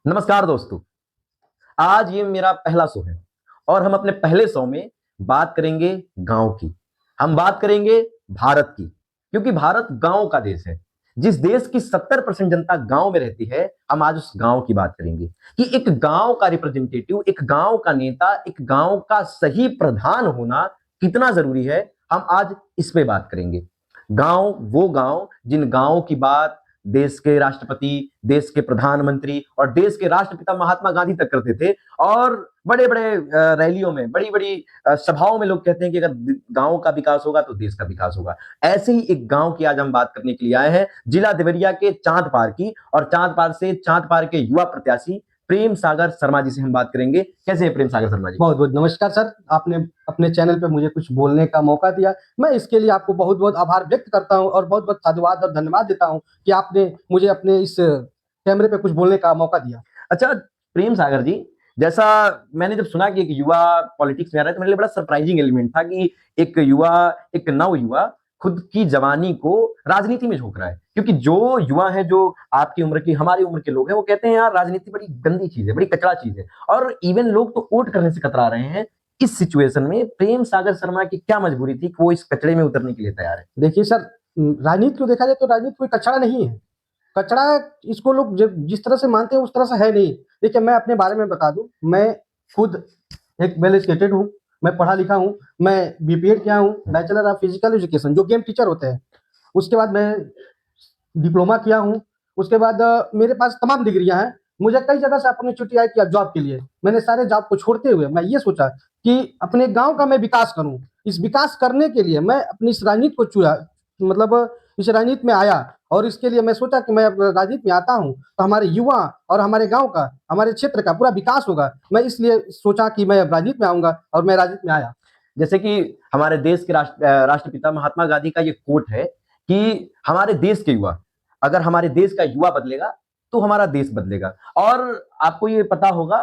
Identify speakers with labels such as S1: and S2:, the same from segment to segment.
S1: नमस्कार दोस्तों। आज ये मेरा पहला शो है और हम अपने पहले शो में बात करेंगे गांव की। हम बात करेंगे भारत की, क्योंकि भारत गांव का देश है। जिस देश की 70% जनता गांव में रहती है, हम आज उस गांव की बात करेंगे कि एक गांव का रिप्रेजेंटेटिव, एक गांव का नेता, एक गांव का सही प्रधान होना कितना जरूरी है। हम आज इस पे बात करेंगे। गांव, वो गांव जिन गांवों की बात देश के राष्ट्रपति, देश के प्रधानमंत्री और देश के राष्ट्रपिता महात्मा गांधी तक करते थे। और बड़े बड़े रैलियों में, बड़ी बड़ी सभाओं में लोग कहते हैं कि अगर गांव का विकास होगा तो देश का विकास होगा। ऐसे ही एक गांव की आज हम बात करने के लिए आए हैं, जिला देवरिया के चांदपार की। और चांदपार से चांदपार के युवा प्रत्याशी प्रेम सागर शर्मा जी से हम बात करेंगे। कैसे हैं प्रेम सागर शर्मा जी?
S2: बहुत बहुत नमस्कार सर। आपने अपने चैनल पे मुझे कुछ बोलने का मौका दिया, मैं इसके लिए आपको बहुत बहुत आभार व्यक्त करता हूं और बहुत बहुत साधुवाद और धन्यवाद देता हूं कि आपने मुझे अपने इस कैमरे पे कुछ बोलने का मौका दिया।
S1: अच्छा प्रेम सागर जी, जैसा मैंने जब सुना कि एक युवा पॉलिटिक्स में आ रहा है तो मेरे लिए बड़ा सरप्राइजिंग एलिमेंट था कि एक युवा, एक नव युवा खुद की जवानी को राजनीति में झोंक रहा है। क्योंकि जो युवा है, जो आपकी उम्र की, हमारी उम्र के लोग हैं, वो कहते हैं यार राजनीति बड़ी गंदी चीज है, बड़ी कचरा चीज है। और इवन लोग तो वोट करने से कतरा रहे हैं। इस सिचुएशन में प्रेम सागर शर्मा की क्या मजबूरी थी कि वो इस कचड़े में उतरने के लिए तैयार है?
S2: देखिए सर, राजनीति को देखा जाए तो राजनीति कोई कचरा नहीं है। कचरा इसको लोग जिस तरह से मानते हैं उस तरह से है नहीं। देखिए, मैं अपने बारे में बता दूं, मैं खुद एक वेल एजुकेटेड हूँ, मैं पढ़ा लिखा हूँ, मैं बीपीएड किया हूँ, बैचलर ऑफ फिजिकल एजुकेशन, जो गेम टीचर होते हैं। उसके बाद मैं डिप्लोमा किया हूँ। उसके बाद मेरे पास तमाम डिग्रियां हैं। मुझे कई जगह से अपॉर्चुनिटी आई कि जॉब के लिए, मैंने सारे जॉब को छोड़ते हुए मैं ये सोचा कि अपने गांव का मैं विकास करूं। इस विकास करने के लिए मैं अपनी इस राजनीति को चुना, मतलब इस राजनीति में आया। और इसके लिए मैं सोचा कि मैं अब राजनीति में आता हूं तो हमारे युवा और हमारे गांव का, हमारे क्षेत्र का पूरा विकास होगा। मैं इसलिए सोचा कि मैं अब राजनीति में आऊंगा और मैं राजनीति में आया।
S1: जैसे कि हमारे देश के राष्ट्रपिता महात्मा गांधी का ये कोट है कि हमारे देश के युवा, अगर हमारे देश का युवा बदलेगा तो हमारा देश बदलेगा। और आपको ये पता होगा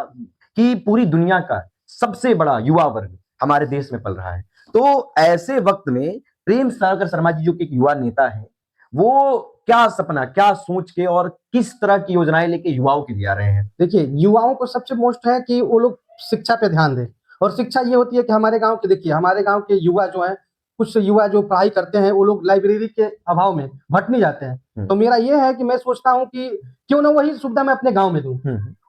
S1: कि पूरी दुनिया का सबसे बड़ा युवा वर्ग हमारे देश में पल रहा है। तो ऐसे वक्त में प्रेम सागर शर्मा जी, जो कि एक युवा नेता है, वो क्या सपना, क्या सोच के और किस तरह की योजनाएं लेके युवाओं के लिए आ रहे हैं?
S2: देखिए, युवाओं को सबसे मोस्ट है कि वो लोग शिक्षा पे ध्यान दें। और शिक्षा ये होती है कि हमारे गांव के, देखिए हमारे गांव के युवा जो हैं, कुछ युवा जो पढ़ाई करते हैं वो लोग लाइब्रेरी के अभाव में भटनी जाते हैं। तो मेरा ये है कि मैं सोचता हूँ कि क्यों ना वही सुविधा मैं अपने गाँव में दूँ।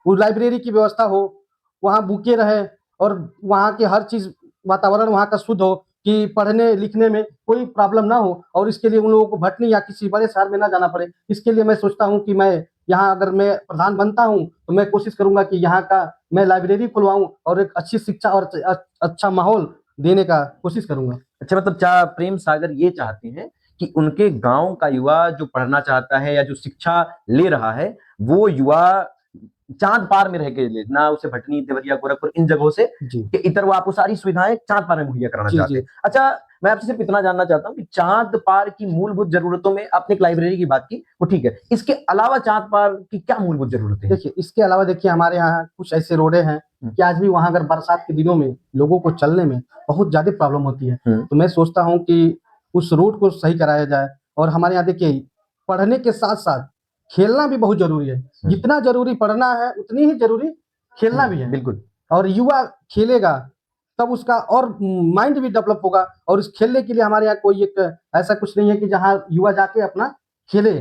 S2: वो लाइब्रेरी की व्यवस्था हो, वहाँ बुकें रहे और वहाँ की हर चीज़, वातावरण वहाँ का शुद्ध हो कि पढ़ने लिखने में कोई प्रॉब्लम ना हो। और इसके लिए उन लोगों को भटनी या किसी बड़े शहर में ना जाना पड़े। इसके लिए मैं सोचता हूँ कि मैं यहाँ अगर मैं प्रधान बनता हूँ तो मैं कोशिश करूंगा कि यहाँ का मैं लाइब्रेरी खुलवाऊं और एक अच्छी शिक्षा और अच्छा माहौल देने का कोशिश करूंगा।
S1: अच्छा, मतलब क्या प्रेम सागर ये चाहते हैं कि उनके गांव का युवा जो पढ़ना चाहता है या जो शिक्षा ले रहा है, वो युवा चांद पार में रह के ले, ना उसे भटनी, देवरिया, गोरखपुर इन जगहों से
S2: जी
S1: कि इधर वो आपको सारी सुविधाएं चांद पार में मुहैया कराना
S2: जी
S1: चाहते
S2: जी।
S1: हैं। अच्छा, मैं आपसे सिर्फ इतना जानना चाहता हूँ कि चांद पार की मूलभूत जरूरतों में आपने एक लाइब्रेरी की बात की, वो ठीक है, इसके अलावा चांद पार की क्या मूलभूत जरूरतें हैं?
S2: देखिए, इसके अलावा देखिए हमारे यहाँ कुछ ऐसे रोडे हैं कि आज भी वहाँ अगर बरसात के दिनों में लोगों को चलने में बहुत ज्यादा प्रॉब्लम होती है। तो मैं सोचता हूँ कि उस रोड को सही कराया जाए। और हमारे यहाँ देखिए, पढ़ने के साथ साथ खेलना भी बहुत जरूरी है। जितना जरूरी पढ़ना है उतनी ही जरूरी खेलना भी है।
S1: बिल्कुल।
S2: और युवा खेलेगा तब उसका और माइंड भी डेवलप होगा। और इस खेलने के लिए हमारे यहाँ कोई एक ऐसा कुछ नहीं है कि जहाँ युवा जाके अपना खेले,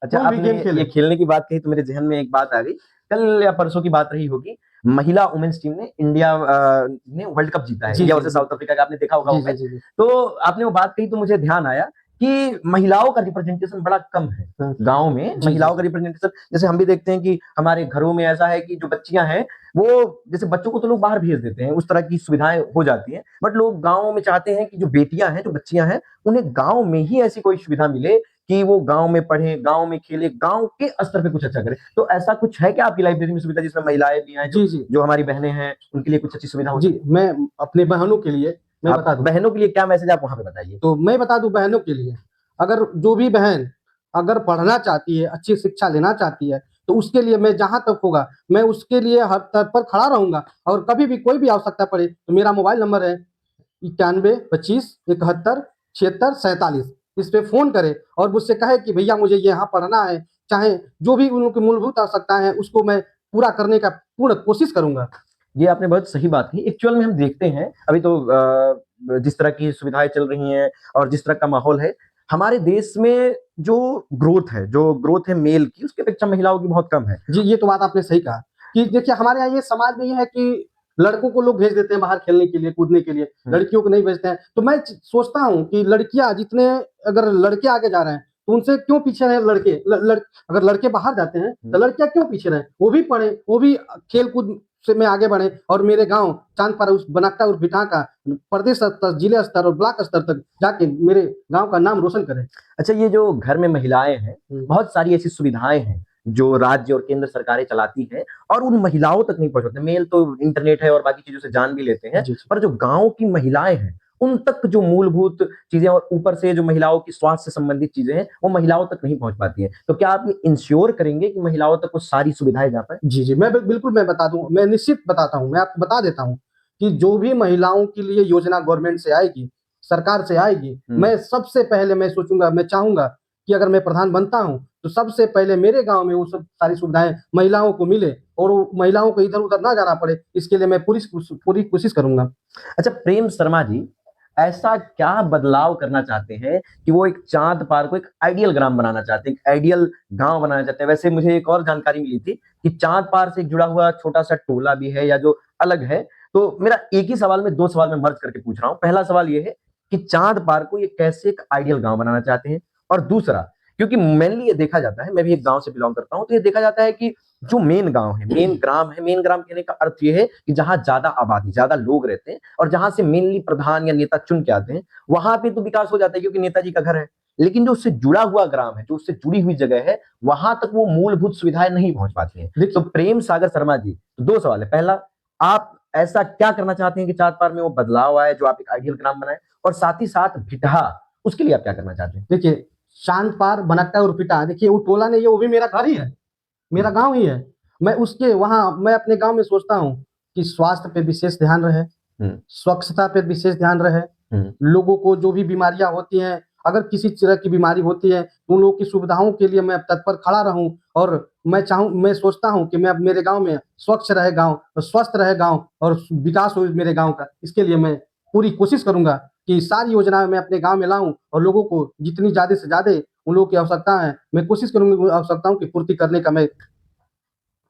S1: अच्छा,
S2: कोई भी
S1: आपने
S2: गेम खेले।
S1: ये खेलने की बात कही तो मेरे ज़हन में एक बात आ गई। कल या परसों की बात रही होगी, महिला वुमेन्स टीम ने इंडिया ने वर्ल्ड कप जीता है,
S2: जी
S1: इंडिया
S2: जी
S1: वर्सेस
S2: जी
S1: साउथ अफ्रीका का। आपने देखा होगा वो
S2: जी जी
S1: मैच।
S2: जी जी।
S1: तो आपने वो बात कही तो मुझे ध्यान आया कि महिलाओं का रिप्रेजेंटेशन बड़ा कम है
S2: हाँ,
S1: गाँव में।
S2: जी जी
S1: महिलाओं का
S2: जी
S1: रिप्रेजेंटेशन, जैसे हम भी देखते हैं कि हमारे घरों में ऐसा है कि जो बच्चियाँ हैं, वो जैसे बच्चों को तो लोग बाहर भेज देते हैं, उस तरह की सुविधाएँ हो जाती हैं। बट लोग गाँव में चाहते हैं कि जो बेटियाँ हैं, जो बच्चियाँ हैं, उन्हें गाँव में ही ऐसी कोई सुविधा मिले कि वो गाँव में पढ़े, गाँव में खेले, गाँव के स्तर पे कुछ अच्छा करे। तो ऐसा कुछ है क्या आपकी लाइब्रेरी में सुविधा, जिसमें महिलाएँ भी आएँ, जो
S2: जी जी
S1: जो हमारी बहनें हैं, उनके लिए कुछ अच्छी सुविधा हो
S2: जी।
S1: सके?
S2: मैं अपने बहनों के लिए मैं
S1: आप
S2: बता दूं,
S1: बहनों के लिए क्या मैसेज आप वहाँ पे बताइए?
S2: तो मैं बता दूं बहनों के लिए, अगर जो भी बहन अगर पढ़ना चाहती है, अच्छी शिक्षा लेना चाहती है, तो उसके लिए मैं जहां तक होगा मैं उसके लिए हर तत्पर खड़ा रहूंगा। और कभी भी कोई भी आवश्यकता पड़े तो मेरा मोबाइल नंबर है 91 25 71 76 47। इस पे फोन करे और मुझसे कहे कि भैया मुझे यहाँ पढ़ना है, चाहे जो भी उनकी मूलभूत आवश्यकताएं हैं उसको मैं पूरा करने का पूर्ण कोशिश करूंगा।
S1: ये आपने बहुत सही बात की। एक्चुअल में हम देखते हैं अभी तो जिस तरह की सुविधाएं चल रही हैं और जिस तरह का माहौल है, हमारे देश में जो ग्रोथ है मेल की, उसकी अपेक्षा महिलाओं की बहुत कम है।
S2: जी, ये तो बात आपने सही कहा कि देखिए हमारे यहाँ ये समाज में ये है कि लड़कों को लोग भेज देते हैं बाहर खेलने के लिए, कूदने के लिए, लड़कियों को नहीं भेजते हैं। तो मैं सोचता हूँ कि लड़कियाँ जितने अगर लड़के आगे जा रहे हैं, तो उनसे क्यों पीछे रहे लड़के? अगर लड़के बाहर जाते हैं, तो लड़कियाँ क्यों पीछे रहें? वो भी पढ़ें, वो भी खेल-कूद से में आगे बढ़ें और मेरे गाँव चांदपारा उस बनाक्टा और बिठा का प्रदेश स्तर, जिला स्तर और ब्लॉक स्तर तक जाके मेरे गाँव का नाम रोशन करें।
S1: अच्छा, ये जो घर में महिलाएं हैं, बहुत सारी ऐसी सुविधाएं हैं जो राज्य और केंद्र सरकारें चलाती हैं और उन महिलाओं तक नहीं पहुंच पाते। मेल तो इंटरनेट है और बाकी चीजों से जान भी लेते हैं,
S2: जी, जी।
S1: पर जो गांव की महिलाएं हैं उन तक जो मूलभूत चीजें और ऊपर से जो महिलाओं की स्वास्थ्य से संबंधित चीजें हैं वो महिलाओं तक नहीं पहुंच पाती हैं। तो क्या आप ये इंश्योर करेंगे कि महिलाओं तक वो सारी सुविधाएं जा पाए?
S2: जी, जी। बिल्कुल मैं बता दूँ, मैं निश्चित बताता हूँ, मैं आपको बता देता हूँ कि जो भी महिलाओं के लिए योजना गवर्नमेंट से आएगी, सरकार से आएगी, मैं सबसे पहले मैं सोचूँगा, मैं चाहूँगा कि अगर मैं प्रधान बनता हूँ, तो सबसे पहले मेरे गाँव में वो सब सारी सुविधाएँ महिलाओं को मिले और वो महिलाओं को इधर-उधर ना जाना पड़े, इसके लिए मैं पूरी कोशिश करूँगा।
S1: अच्छा, प्रेम शर्मा जी, ऐसा क्या बदलाव करना चाहते हैं कि वो एक चाँद पार को एक आइडियल ग्राम बनाना चाहते हैं, एक आइडियल गाँव बनाना चाहते हैं? वैसे मुझे एक और जानकारी मिली थी कि चाँद पार से एक जुड़ा हुआ छोटा-सा टोला भी है या जो अलग है। तो मेरा एक ही सवाल में 2 सवाल मैं मर्ज करके पूछ रहा हूँ। पहला सवाल ये है कि चाँद पार को ये कैसे एक आइडियल गाँव बनाना चाहते हैं? और दूसरा, क्योंकि मेनली ये देखा जाता है, मैं भी एक गाँव से बिलॉन्ग करता हूँ, तो ये देखा जाता है कि जो मेन गाँव है, मेन ग्राम है, मेन ग्राम कहने का अर्थ ये है कि जहाँ ज़्यादा आबादी, ज़्यादा लोग रहते हैं और जहाँ से मेनली प्रधान या नेता चुन के आते हैं, वहाँ पे तो विकास हो जाता है क्योंकि नेताजी का घर है। लेकिन जो उससे जुड़ा हुआ ग्राम है, जो उससे जुड़ी हुई जगह है, वहाँ तक वो मूलभूत सुविधाएँ नहीं पहुँच पाती हैं। तो प्रेम सागर शर्मा जी, 2 सवाल है। पहला, आप ऐसा क्या करना चाहते हैं कि चाँद पार में वो बदलाव आए, जो आप एक आइडियल ग्राम बनाएँ? और साथ ही साथ भिटहा, उसके लिए आप क्या करना चाहते हैं?
S2: देखिए, चाँद पार, बनकटा और पिटा, देखिए वो टोला नहीं है, वो भी मेरा घर ही है, मेरा गाँव ही है। मैं उसके वहाँ मैं अपने गाँव में सोचता हूँ कि स्वास्थ्य पे विशेष ध्यान रहे, स्वच्छता पे विशेष ध्यान रहे, लोगों को जो भी बीमारियाँ होती हैं, अगर किसी तरह की बीमारी होती है, तो उन लोगों की सुविधाओं के लिए मैं तत्पर खड़ा रहूँ और मैं सोचता हूँ कि मैं अब मेरे गाँव में स्वच्छ रहे गाँव, स्वस्थ रहे गाँव और विकास हो मेरे गाँव का। इसके लिए मैं पूरी कोशिश करूँगा कि सारी योजनाएँ मैं अपने गाँव में लाऊँ और लोगों को जितनी ज़्यादा से ज़्यादा उन लोगों की आवश्यकता है, मैं कोशिश करूँगी उन आवश्यकताओं की पूर्ति करने का मैं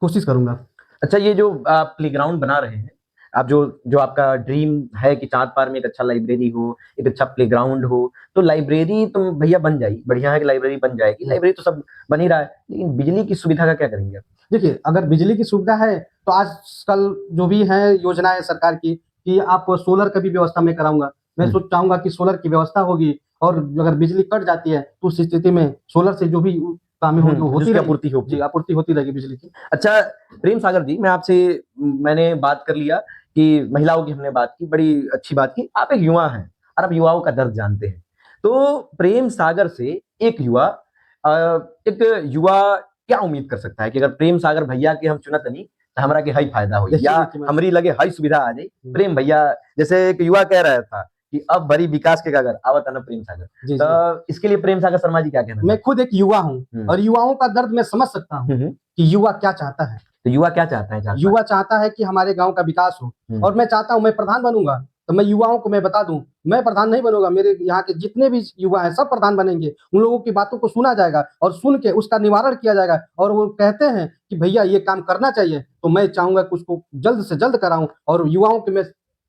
S2: कोशिश करूँगा।
S1: अच्छा, ये जो आप प्लेग्राउंड बना रहे हैं, आप जो जो आपका ड्रीम है कि चाँद पार में एक अच्छा लाइब्रेरी हो, एक अच्छा प्लेग्राउंड हो, तो लाइब्रेरी तो भैया बन जाएगी, बढ़िया है कि लाइब्रेरी बन जाएगी, लाइब्रेरी तो सब बन ही रहा है, लेकिन बिजली की सुविधा का क्या करेंगे आप?
S2: देखिए, अगर बिजली की सुविधा है, तो आजकल जो भी है योजनाएँ सरकार की कि आप सोलर का भी व्यवस्था मैं कराऊँगा। मैं चाहूँगा कि सोलर की व्यवस्था होगी और अगर बिजली कट जाती है, तो उस स्थिति में सोलर से जो भी कामें होंगी वो होती
S1: जिसकी
S2: रहेगी।
S1: आपूर्ति होगी।
S2: जी, आपूर्ति होती रहेगी बिजली की।
S1: अच्छा, प्रेम सागर जी, मैंने बात कर लिया कि महिलाओं की हमने बात की, बड़ी अच्छी बात की। आप एक युवा हैं और आप युवाओं का दर्द जानते हैं। तो प्रेम सागर से एक युवा एक युवा क्या उम्मीद कर सकता है कि अगर प्रेम सागर भैया के हम चुनत नहीं, तो हमरा के हई फायदा होई
S2: देखिए,
S1: या
S2: देखिए मैं
S1: हमरी लगे हई सुविधा आ जाई। प्रेम भैया जैसे एक युवा कह रहा था कि अब बड़ी विकास के कागर आवत है ना प्रेम सागर।
S2: जी, जी।
S1: तो इसके लिए प्रेम सागर शर्मा जी क्या कहना
S2: मैं
S1: चाहते
S2: खुद एक युवा हूँ और युवाओं का दर्द मैं समझ सकता हूँ
S1: हैं?
S2: कि युवा क्या चाहता है।
S1: तो युवा क्या चाहता है चाँद पार?
S2: युवा चाहता है कि हमारे गाँव का विकास हो और मैं चाहता हूँ मैं प्रधान बनूँगा, तो मैं युवाओं को मैं बता दूँ, मैं प्रधान नहीं बनूँगा, मेरे यहाँ के जितने भी युवा हैं सब प्रधान बनेंगे। उन लोगों की बातों को सुना जाएगा और सुन के उसका निवारण किया जाएगा और वो कहते हैं कि भैया ये काम करना चाहिए, तो मैं चाहूँगा कि उसको जल्द से जल्द कराऊँ और युवाओं के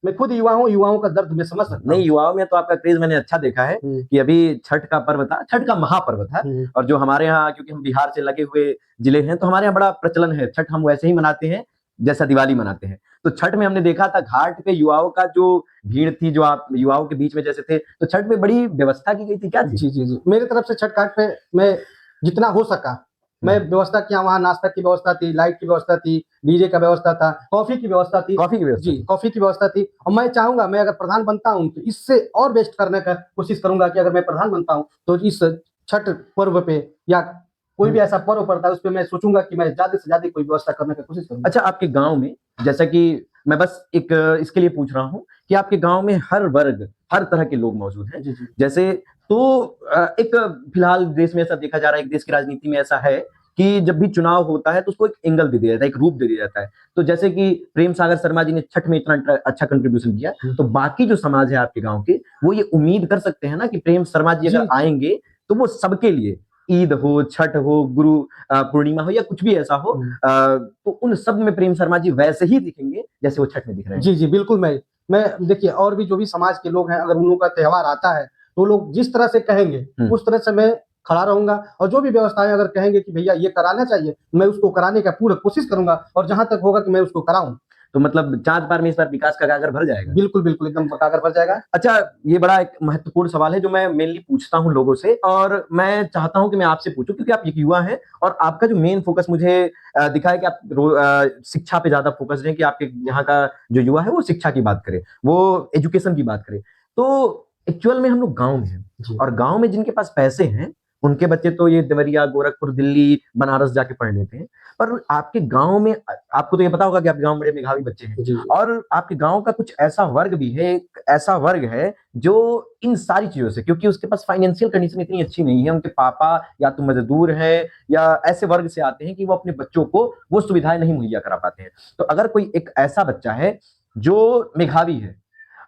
S2: मैं खुद युवा हूँ, युवाओं का दर्द मैं समझ सकता
S1: नहीं,
S2: हूँ।
S1: युवाओं में तो आपका क्रेज़ मैंने अच्छा देखा है कि अभी छठ का पर्व था, छठ का महापर्व था और जो हमारे यहाँ क्योंकि हम बिहार से लगे हुए जिले हैं, तो हमारे यहाँ बड़ा प्रचलन है, छठ हम वैसे ही मनाते हैं, जैसा दिवाली मनाते हैं। तो छठ में हमने देखा था घाट पे युवाओं का जो भीड़ थी, जो आप युवाओं के बीच में जैसे थे, तो छठ में बड़ी व्यवस्था की गई थी, क्या थी?
S2: जी, जी, जी। मेरी तरफ से छठ घाट पे मैं जितना हो सका, मैं व्यवस्था किया वहाँ नाश्ता की व्यवस्था थी, लाइट की व्यवस्था थी, डीजे का व्यवस्था था, कॉफ़ी की व्यवस्था थी।
S1: कॉफ़ी की व्यवस्था
S2: जी,
S1: थी।
S2: कॉफ़ी की व्यवस्था थी और मैं चाहूँगा मैं अगर प्रधान बनता हूँ, तो इससे और बेस्ट करने का कोशिश करूँगा कि अगर मैं प्रधान बनता हूँ, तो इस छठ पर्व पे या कोई भी ऐसा पर्व पड़ता है, उसपे मैं सोचूँगा कि मैं ज़्यादा से ज़्यादा कोई व्यवस्था करने की कोशिश करूँगा।
S1: अच्छा, आपके गाँव में जैसा कि मैं बस एक इसके लिए पूछ रहा हूँ कि आपके गाँव में हर वर्ग, हर तरह के लोग मौजूद हैं।
S2: जी, जी।
S1: जैसे तो एक फिलहाल देश में ऐसा देखा जा रहा है, एक देश की राजनीति में ऐसा है कि जब भी चुनाव होता है तो उसको एक एंगल दे दिया जाता है, एक रूप दे दिया जाता है। तो जैसे कि प्रेम सागर शर्मा जी ने छठ में इतना अच्छा कंट्रीब्यूशन किया, तो बाकी जो समाज है आपके गांव के, वो ये उम्मीद कर सकते हैं ना कि प्रेम शर्मा जी
S2: जी
S1: अगर आएंगे तो वो सबके लिए, ईद हो, छठ हो, गुरु पूर्णिमा हो या कुछ भी ऐसा हो, तो उन सब में प्रेम शर्मा जी वैसे ही दिखेंगे जैसे वो छठ में दिख रहे हैं।
S2: जी जी बिल्कुल। मैं देखिए, और भी जो भी समाज के लोग हैं, अगर उन लोगों का त्योहार आता है तो लोग जिस तरह से कहेंगे उस तरह से मैं खड़ा रहूंगा, और जो भी व्यवस्थाएं अगर कहेंगे कि भैया ये कराना चाहिए, मैं उसको कराने का पूरा कोशिश करूंगा, और जहां तक होगा कि मैं उसको कराऊं।
S1: तो मतलब चाँद पार में इस बार विकास का गागर भर जाएगा।
S2: बिल्कुल बिल्कुल, एकदम पकाकर भर जाएगा।
S1: अच्छा, ये बड़ा एक महत्वपूर्ण सवाल है जो मैं मेनली पूछता हूँ लोगों से, और मैं चाहता हूँ कि मैं आपसे पूछूं क्योंकि आप एक युवा हैं और आपका जो मेन फोकस मुझे दिखा है कि आप शिक्षा पे ज्यादा फोकस हैं, कि आपके यहाँ का जो युवा है वो शिक्षा की बात करे, वो एजुकेशन की बात करे। तो एक्चुअल में हम लोग गांव में हैं,
S2: जी
S1: और गांव में जिनके पास पैसे हैं उनके बच्चे तो ये देवरिया, गोरखपुर, दिल्ली, बनारस जाके पढ़ लेते हैं। पर आपके गांव में, आपको तो ये पता होगा कि आपके गांव में बड़े मेधावी बच्चे हैं,
S2: जी
S1: और आपके गांव का कुछ ऐसा वर्ग भी है, एक ऐसा वर्ग है जो इन सारी चीजों से, क्योंकि उसके पास फाइनेंशियल कंडीशन इतनी अच्छी नहीं है, उनके पापा या तो मजदूर है या ऐसे वर्ग से आते हैं कि वो अपने बच्चों को वो सुविधाएं नहीं मुहैया करा पाते हैं। तो अगर कोई एक ऐसा बच्चा है जो मेधावी है,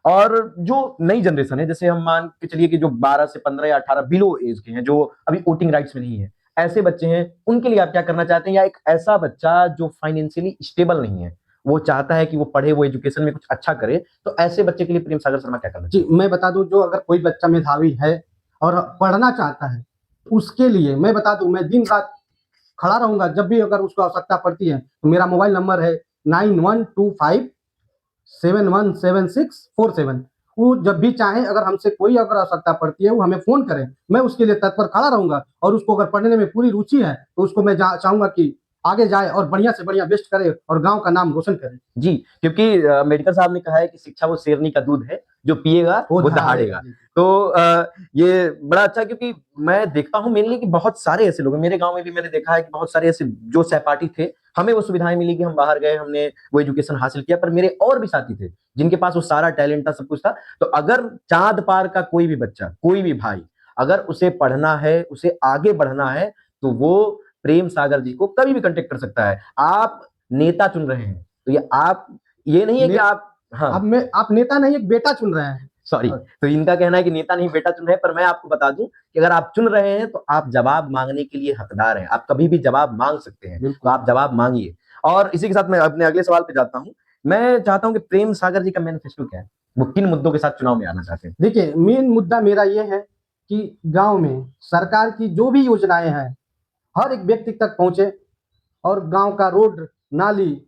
S1: और जो नई जनरेशन है, जैसे हम मान के चलिए कि जो 12 से 15 या 18 बिलो एज के हैं, जो अभी वोटिंग राइट्स में नहीं है, ऐसे बच्चे हैं, उनके लिए आप क्या करना चाहते हैं? या एक ऐसा बच्चा जो फाइनेंशियली स्टेबल नहीं है, वो चाहता है कि वो पढ़े, वो एजुकेशन में कुछ अच्छा करे, तो ऐसे बच्चे के लिए प्रेम सागर शर्मा क्या करना
S2: जी,
S1: चाहिए?
S2: मैं बता दूं, जो अगर कोई बच्चा मेधावी है और पढ़ना चाहता है, उसके लिए मैं बता दूं, मैं दिन रात खड़ा रहूंगा। जब भी अगर उसको आवश्यकता पड़ती है तो मेरा मोबाइल नंबर है 9125717647। वो जब भी चाहे, अगर हमसे कोई अगर आवश्यकता पड़ती है, वो हमें फोन करें, मैं उसके लिए तत्पर खड़ा रहूंगा। और उसको अगर पढ़ने में पूरी रुचि है तो उसको मैं चाहूंगा कि आगे जाए और बढ़िया से बढ़िया बेस्ट करे और गांव का नाम रोशन करे।
S1: जी, क्योंकि मेडिकल साहब ने कहा है कि शिक्षा वो शेरनी का दूध है, जो पिएगा
S2: वो
S1: वो
S2: दहाड़ेगा।
S1: दहाड़ेगा। तो ये बड़ा अच्छा है, क्योंकि मैं देखता हूँ मेनली कि बहुत सारे ऐसे लोग हैं, मेरे गाँव में भी मैंने देखा है कि बहुत सारे ऐसे जो सहपाठी थे, हमें वो सुविधाएँ मिली कि हम बाहर गए, हमने वो एजुकेशन हासिल किया, पर मेरे और भी साथी थे, जिनके पास वो सारा टैलेंट था, सब कुछ था। तो अगर चाँद पार का कोई भी बच्चा, कोई भी भाई, अगर उसे पढ़ना है, उसे आगे बढ़ना है, तो वो प्रेम सागर जी को कभी भी कॉन्टैक्ट कर सकता है। आप नेता चुन रहे हैं, तो ये आप, ये नहीं है कि
S2: ने,
S1: आप,
S2: अब
S1: हाँ,
S2: मैं, आप नेता नहीं, एक बेटा चुन रहे हैं।
S1: सॉरी, तो इनका कहना है कि नेता नहीं बेटा चुन रहे हैं, पर मैं आपको बता दूं कि अगर आप चुन रहे हैं तो आप जवाब मांगने के लिए हकदार हैं, आप कभी भी जवाब मांग सकते हैं, तो आप जवाब मांगिए। और इसी के साथ मैं अपने अगले सवाल पे जाता हूं। मैं चाहता हूं कि प्रेम सागर जी का मैनिफेस्टो क्या है, वो किन मुद्दों के साथ चुनाव में आना चाहते हैं?
S2: देखिए, मेन मुद्दा मेरा ये है कि गांव में सरकार की जो भी योजनाएं हैं हर एक व्यक्ति तक पहुंचे, और गांव का रोड, नाली,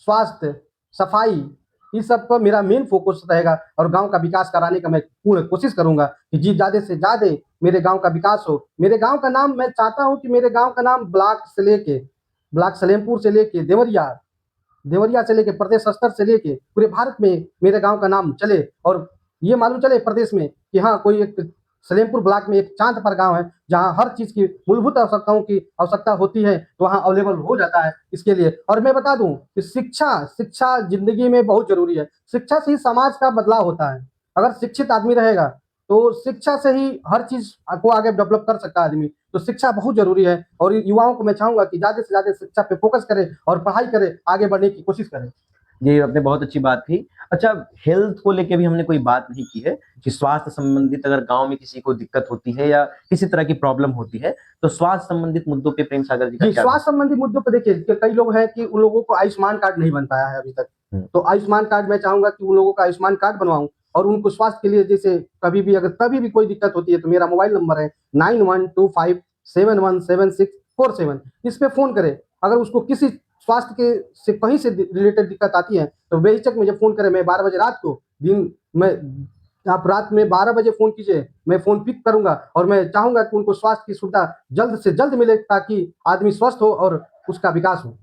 S2: स्वास्थ्य, सफाई, इस सब पर मेरा मेन फोकस रहेगा। और गांव का विकास कराने का मैं पूर्ण कोशिश करूंगा कि जी ज्यादा से ज्यादा मेरे गांव का विकास हो। मेरे गांव का नाम, मैं चाहता हूं कि मेरे गांव का नाम ब्लॉक सलेमपुर से लेके देवरिया, देवरिया से लेके प्रदेश स्तर से लेके पूरे भारत में मेरे गांव का नाम चले, और ये मालूम चले प्रदेश में कि हाँ, कोई एक सलेमपुर ब्लॉक में एक चांद पर गांव है जहां हर चीज की मूलभूत आवश्यकताओं की आवश्यकता होती है तो वहां अवेलेबल हो जाता है इसके लिए। और मैं बता दूं कि शिक्षा शिक्षा जिंदगी में बहुत जरूरी है। शिक्षा से ही समाज का बदलाव होता है। अगर शिक्षित आदमी रहेगा तो शिक्षा से ही हर चीज को आगे डेवलप कर सकता है आदमी। तो शिक्षा बहुत जरूरी है, और युवाओं को मैं चाहूंगा कि ज्यादा से ज्यादा शिक्षा पे फोकस करें और पढ़ाई करें, आगे बढ़ने की कोशिश करें।
S1: ये आपने बहुत अच्छी बात की। अच्छा, हेल्थ को लेके भी हमने कोई बात नहीं की है कि स्वास्थ्य संबंधित अगर गांव में किसी को दिक्कत होती है या किसी तरह की प्रॉब्लम होती है, तो स्वास्थ्य संबंधित मुद्दों पे प्रेम सागर जी का
S2: जी,
S1: क्या?
S2: स्वास्थ्य संबंधी मुद्दों पर देखिए कि कई लोग हैं कि उन लोगों को आयुष्मान कार्ड नहीं बन पाया है अभी तक। तो आयुष्मान कार्ड मैं चाहूंगा कि उन लोगों का आयुष्मान कार्ड बनवाऊं, और उनको स्वास्थ्य के लिए जैसे कभी भी कोई दिक्कत होती है तो मेरा मोबाइल नंबर है 9125717647। इस पे फोन करें। अगर उसको किसी स्वास्थ्य के से कहीं से रिलेटेड दिक्कत आती है तो बेहिचक मुझे फोन करें। मैं 12 बजे रात को, दिन में, आप रात में 12 बजे फोन कीजिए, मैं फोन पिक करूंगा, और मैं चाहूंगा कि उनको स्वास्थ्य की सुविधा जल्द से जल्द मिले ताकि आदमी स्वस्थ हो और उसका विकास हो।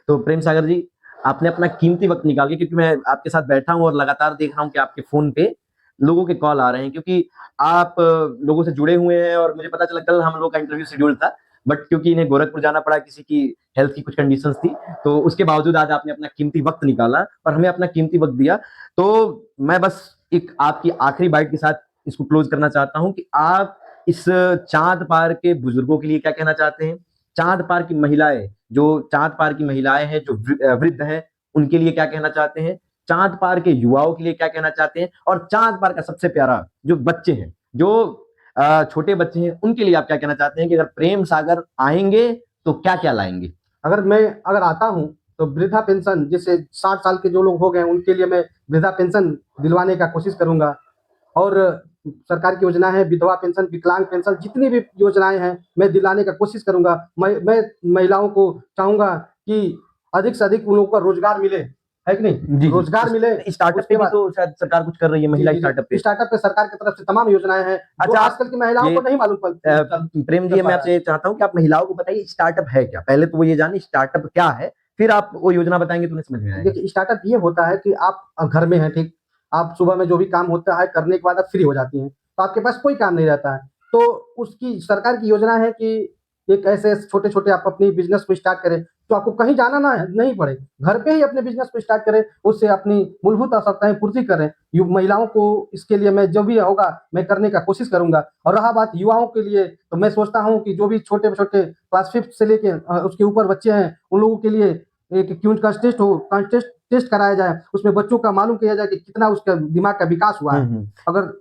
S1: तो प्रेम सागर जी, आपने अपना कीमती वक्त निकाल के, क्योंकि मैं आपके साथ बैठा हूं और लगातार देख रहा हूं कि आपके फोन पे लोगों के कॉल आ रहे हैं, क्योंकि आप लोगों से जुड़े हुए हैं, और मुझे पता चला कल हम लोग का इंटरव्यू शेड्यूल था, बट क्योंकि इन्हें गोरखपुर जाना पड़ा, किसी की हेल्थ की कुछ कंडीशंस थी, तो उसके बावजूद आज आपने अपना कीमती वक्त निकाला और हमें अपना कीमती वक्त दिया। तो मैं बस एक आपकी आखिरी बाइट के साथ इसको क्लोज करना चाहता हूं कि आप इस चांद पार के बुजुर्गों के लिए क्या कहना चाहते हैं, चाँद पार की महिलाएँ, जो चाँद पार की महिलाएँ हैं, जो वृद्ध हैं, उनके लिए क्या कहना चाहते हैं? चाँद पार के युवाओं के लिए क्या कहना चाहते हैं? और चाँद पार का सबसे प्यारा जो बच्चे हैं, जो छोटे बच्चे हैं, उनके लिए आप क्या कहना चाहते हैं कि अगर प्रेम सागर आएँगे, तो क्या-क्या लाएँगे?
S2: अगर आता हूँ तो वृद्धा पेंशन, जैसे 60 साल के जो लोग हो गए हैं उनके लिए मैं वृद्धा पेंशन दिलवाने का कोशिश करूँगा। और सरकार की योजना है विधवा पेंशन, विकलांग पेंशन, जितनी भी योजनाएँ हैं मैं दिलाने का कोशिश करूँगा। मैं महिलाओं को चाहूँगा कि अधिक से अधिक उन लोगों को रोज़गार मिले, है कि नहीं?
S1: जी,
S2: रोज़गार मिले,
S1: स्टार्टअप पे
S2: उसके
S1: भी
S2: बाद
S1: तो शायद सरकार कुछ कर रही है,
S2: जी,
S1: महिला
S2: जी,
S1: स्टार्टअप पे।
S2: जी। स्टार्टअप पे सरकार की तरफ से तमाम योजनाएँ हैं, जो
S1: अच्छा,
S2: आजकल की महिलाओं
S1: ये
S2: को नहीं मालूम
S1: प्रेम जी,
S2: चल
S1: मैं
S2: पा रहा है।
S1: आपसे चाहता हूँ कि आप महिलाओं को बताइए स्टार्टअप है क्या? पहले तो वो ये जाने स्टार्टअप क्या है, फिर आप वो योजना बताएँगे तो उन्हें समझ में आएगा।
S2: देखिए, स्टार्टअप ये होता है कि आप घर में हैं, ठीक? आप सुबह में जो भी काम होता है, करने के बाद आप फ्री हो जाती हैं, तो आपके पास कोई काम नहीं रहता है। तो उसकी सरकार की योजना है कि एक ऐसे छोटे-छोटे आप अपनी बिज़नेस को स्टार्ट करें, तो आपको कहीं जाना ना नहीं पड़े। घर पे ही अपने बिज़नेस को स्टार्ट करें, उससे अपनी मूलभूत आवश्यकताएँ पूर्ति करें। यु महिलाओं को इसके लिए मैं जो भी होगा, मैं करने का कोशिश करूँगा। और रहा बात युवाओं के लिए, तो मैं सोचता हूँ कि जो भी छोटे-छोटे क्लास 5th से लेके उसके ऊपर बच्चे हैं, उन लोगों के लिए एक क्यूट का टेस्ट कराया जाए, उसमें बच्चों का मालूम किया जाए कि कितना उसका दिमाग का विकास हुआ
S1: हुँ,
S2: है।
S1: हुँ।
S2: अगर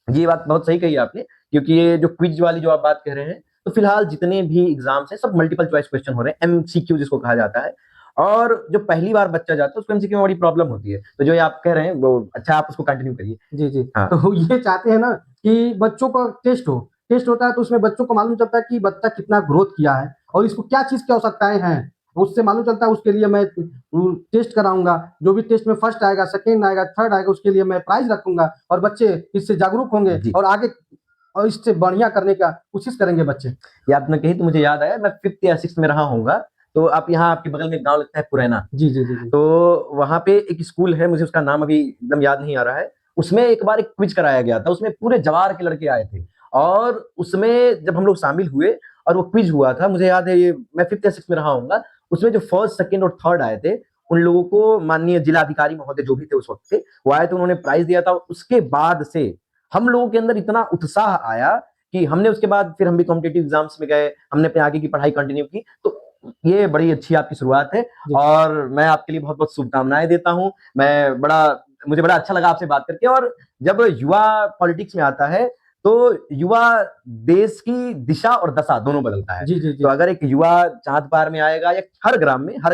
S1: ये बात बहुत सही कही आपने, क्योंकि ये जो क्विज़ वाली जो आप बात कह रहे हैं, तो फिलहाल जितने भी एग्ज़ाम्स हैं, सब मल्टीपल चॉइस क्वेश्चन हो रहे हैं, एमसीक्यू जिसको कहा जाता है। और जो पहली बार बच्चा जाता है, उसको एमसीक्यू में बड़ी प्रॉब्लम होती है। तो जो ये आप कह रहे हैं, वो अच्छा, आप उसको कंटिन्यू करिए।
S2: जी, जी।
S1: हाँ।
S2: तो ये चाहते हैं ना कि बच्चों का टेस्ट हो। टेस्ट होता है तो उसमें बच्चों को मालूम चलता है कि बच्चा कितना ग्रोथ किया है और इसको क्या चीज़ की आवश्यकताएँ हैं। उससे मालूम चलता है, उसके लिए मैं टेस्ट कराऊँगा। जो भी टेस्ट में फर्स्ट आएगा, सेकंड आएगा, थर्ड आएगा, उसके लिए मैं प्राइज़ रखूँगा और बच्चे इससे जागरूक होंगे
S1: जी।
S2: और आगे और इससे बढ़िया करने का कोशिश करेंगे बच्चे।
S1: ये आपने कही तो मुझे याद आया, मैं 5th या 6th में रहा होऊँगा, तो आप यहाँ आपके बगल में एक गाँव लगता है पुरैना।
S2: जी, जी, जी, जी।
S1: तो वहाँ पे एक स्कूल है, मुझे उसका नाम अभी एकदम याद नहीं आ रहा है। उसमें एक बार एक क्विज़ कराया गया था, उसमें पूरे जवार के लड़के आए थे और उसमें जब हम लोग शामिल हुए और वो क्विज़ हुआ था, मुझे याद है, ये मैं 5th या 6th में रहा होऊँगा, उसमें जो 1st, 2nd और 3rd आए थे, उन लोगों को माननीय जिलाधिकारी महोदय जो भी थे उस वक़्त के, वो आए थे, उन्होंने प्राइज़ दिया था। उसके बाद से हम लोगों के अंदर इतना उत्साह आया कि हमने उसके बाद फिर हम भी कॉम्पिटिटिव एग्ज़ाम्स में गए, हमने अपने आगे की पढ़ाई कंटिन्यू की। तो ये बड़ी अच्छी आपकी शुरुआत है
S2: जी।
S1: और मैं आपके लिए बहुत-बहुत शुभकामनाएँ देता हूँ। मुझे बड़ा अच्छा लगा आपसे बात करके। और जब युवा पॉलिटिक्स में आता है, तो युवा देश की दिशा और दशा दोनों बदलता है।
S2: जी, जी,
S1: तो
S2: जी।
S1: अगर एक युवा चाँद पार में आएगा या हर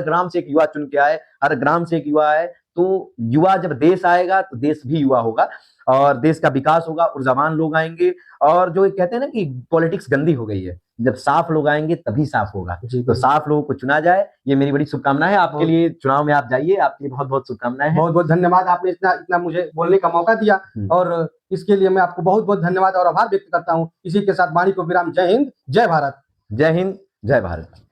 S1: ग्राम से एक युवा चुन के आए, हर ग्राम से एक युवा आए, तो युवा जब देश आएगा, तो देश भी युवा होगा और देश का विकास होगा, ऊर्जावान लोग आएँगे। और जो कहते हैं ना कि पॉलिटिक्स गंदी हो गई है, जब साफ लोग आएँगे तभी साफ होगा।
S2: जी,
S1: तो
S2: बिल्कुल।
S1: साफ लोगों को चुना जाए, ये मेरी बड़ी शुभकामना है। आपके
S2: बहुत
S1: लिए चुनाव में आप जाइए, आपके लिए बहुत-बहुत शुभकामनाएँ हैं।
S2: बहुत-बहुत धन्यवाद, आपने इतना इतना मुझे बोलने का मौका दिया
S1: हुँ।
S2: और इसके लिए मैं आपको बहुत-बहुत धन्यवाद और आभार व्यक्त करता हूँ। इसी के साथ वाणी को विराम। जय हिंद, जय भारत।
S1: जय हिंद, जय भारत।